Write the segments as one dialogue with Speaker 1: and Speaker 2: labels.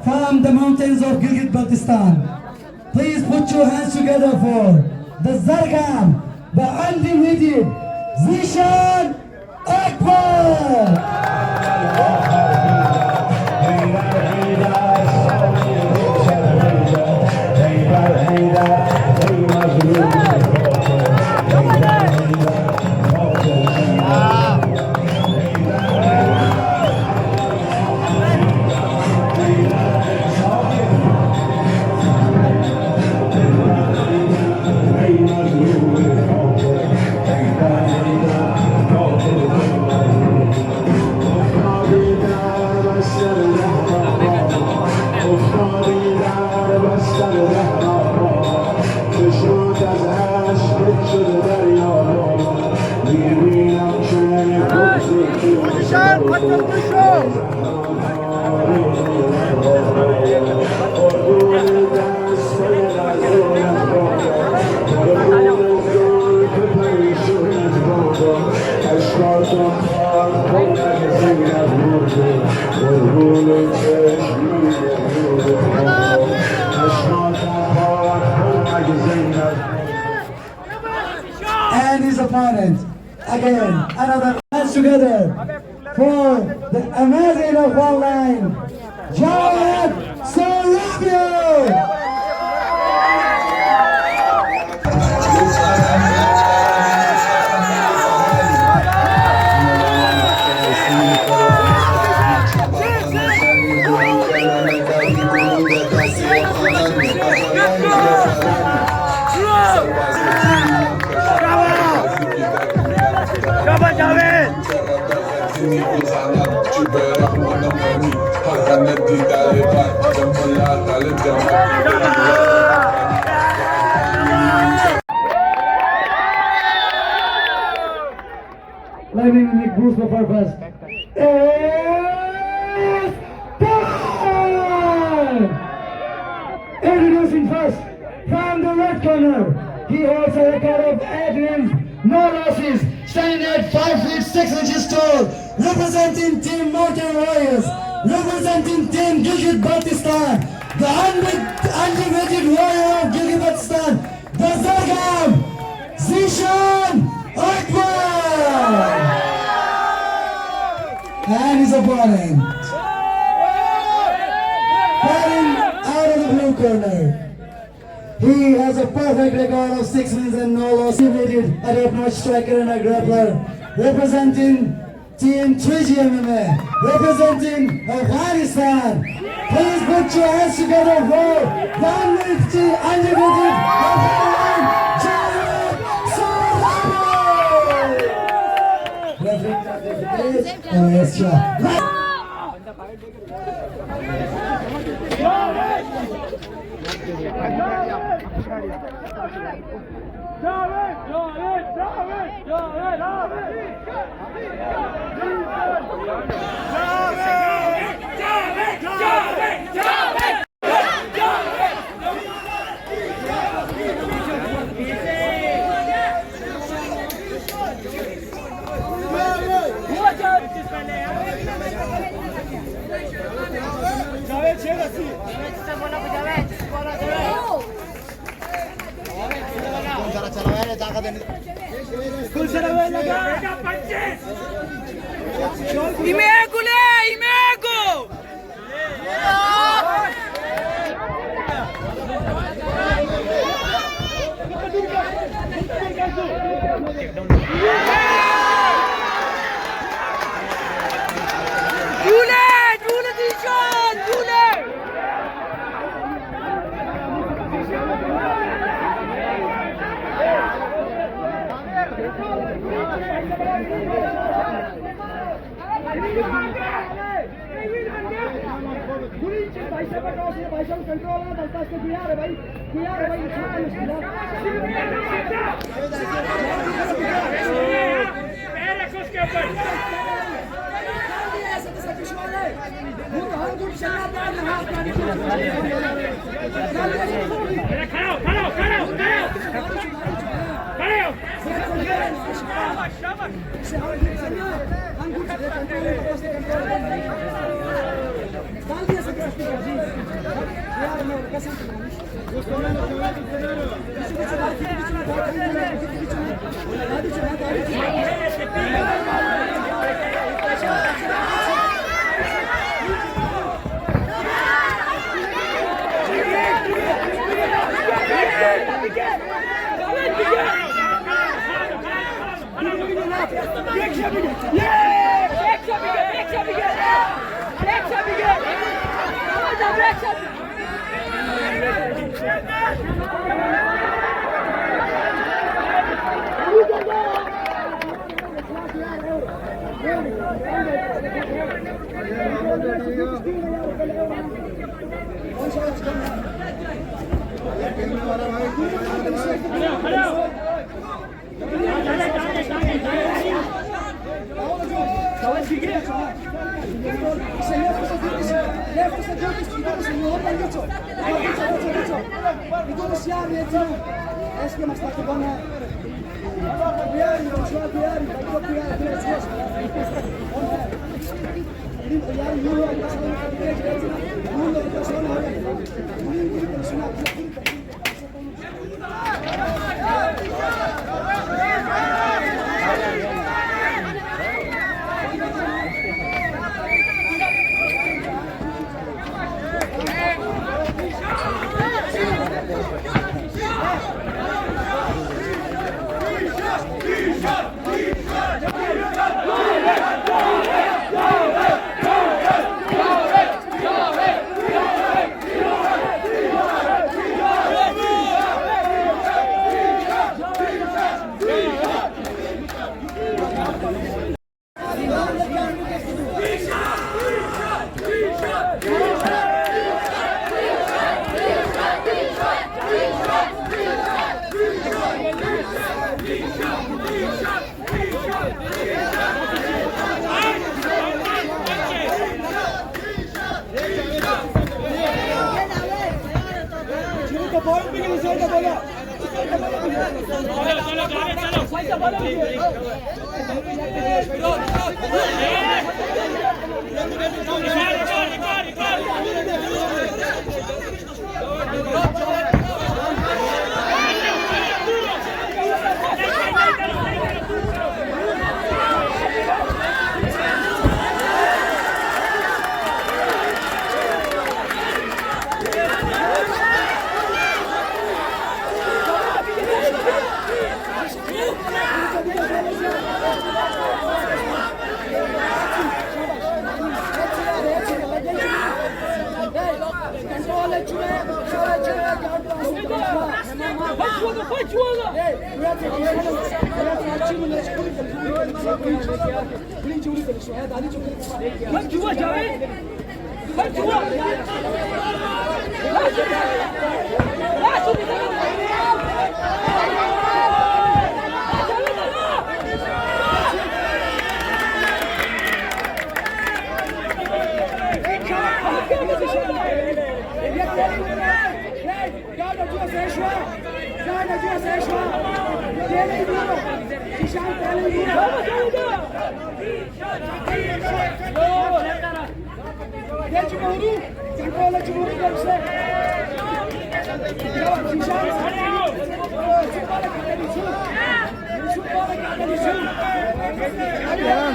Speaker 1: from the mountains of Gilgit-Baltistan. Please put your hands together for the Zargam, the undefeated Zishan Akbar. And his opponent, again, another hands together for the amazing of one line, Jawed Sarabia. Let me make Bruce for purpose. It's time! Introducing first, from the red corner, he holds a record of 8 wins, no losses, standing at 5 feet 6 inches tall, representing Team Mountain Warriors, representing Team Gilgit-Baltistan, the undefeated warrior of Gilgit-Baltistan, the Zargam, Zishan Akbar! And his opponent, fighting out of the blue corner. He has a perfect record of 6 wins and no losses. A top-notch striker and a grappler, representing Team 3G MMA, representing Afghanistan. Please put your hands together for the undefeated Afghan Jawed Sarabia. Oh yes, sure.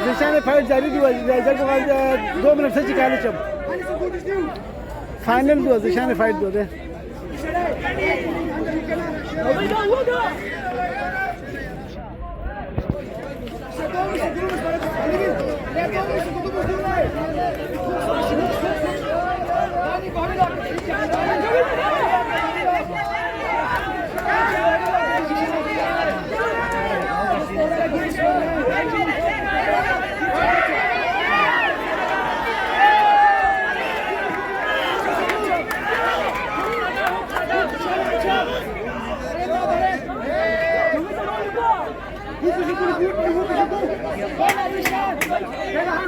Speaker 2: Zeeshan file جاری دیوازی کو 2 minute سے چکاله چم final دو Zeeshan file دو ده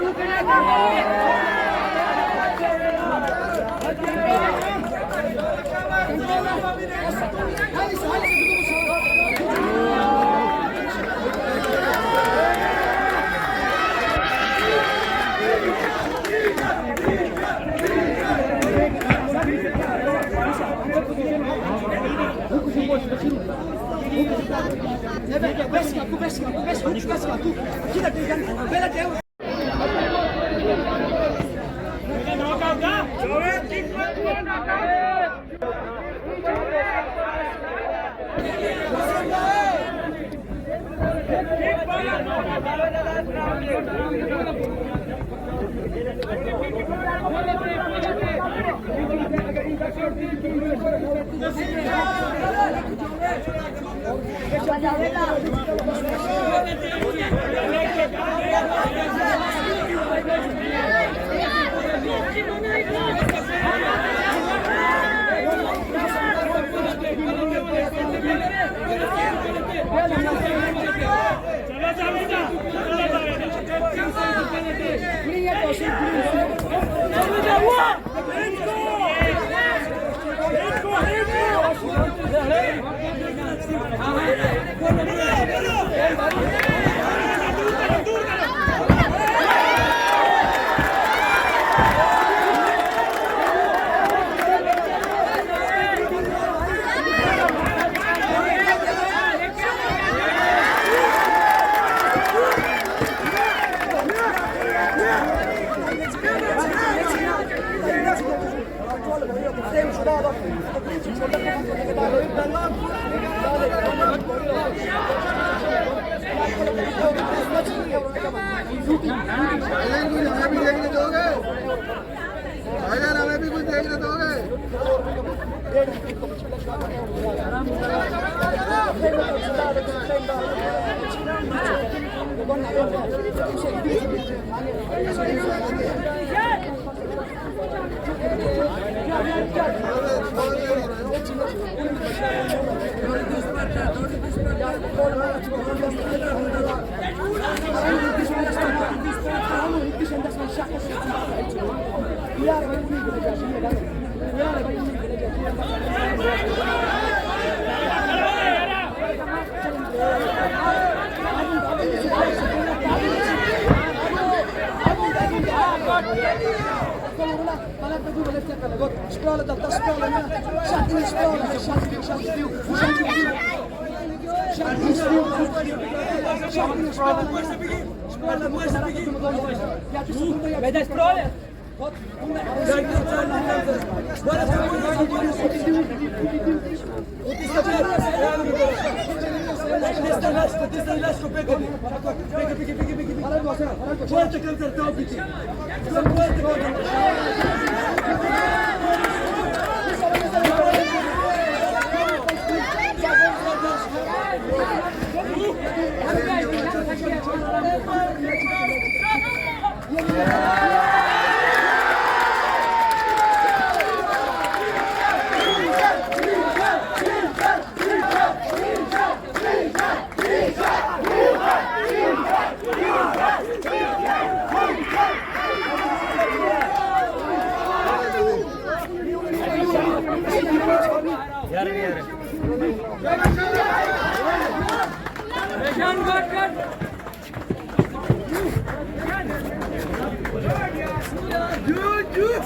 Speaker 1: Hey,
Speaker 3: हमें भी कुछ देखने दोगे?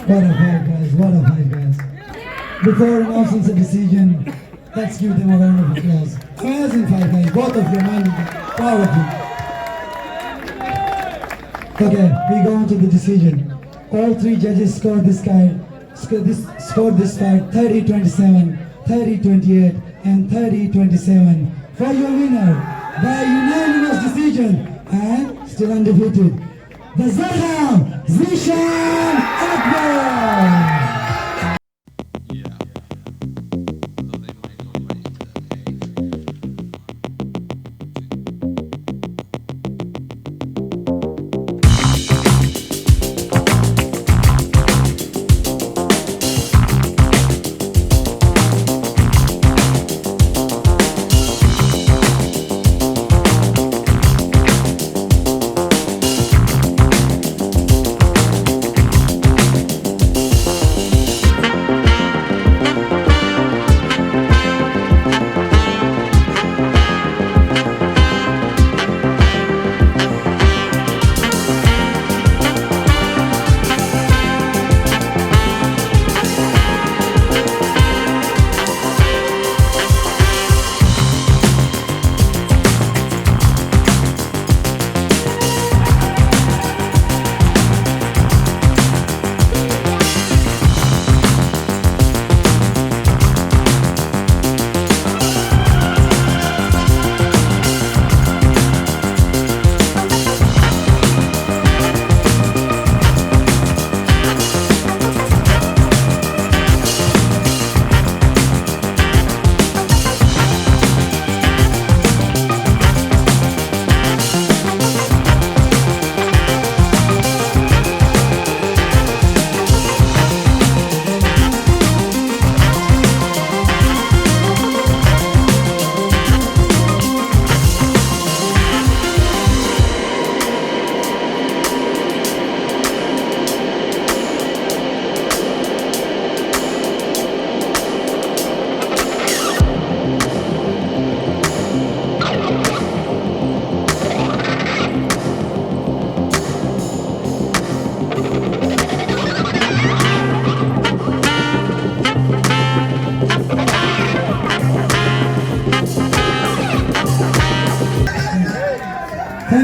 Speaker 1: What a fight, guys. What a fight, guys. Before announcing the decision, let's give them a round of applause. Amazing fight, guys. Both of you, man. Proud of you. Okay, we go on to the decision. All three judges scored this fight. Scored this fight 30-27, 30-28, and 30-27. For your winner, by unanimous decision, and still undefeated, the Zahra Zishan Akbar.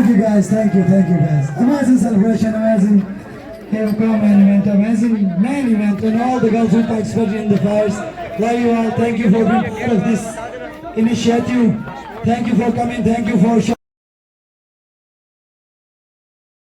Speaker 1: Thank you guys, thank you guys. Amazing celebration, amazing come event, amazing main event, and all the girls who participated in the fires. Love you all, thank you for being part of this initiative. Thank you for coming, thank you for showing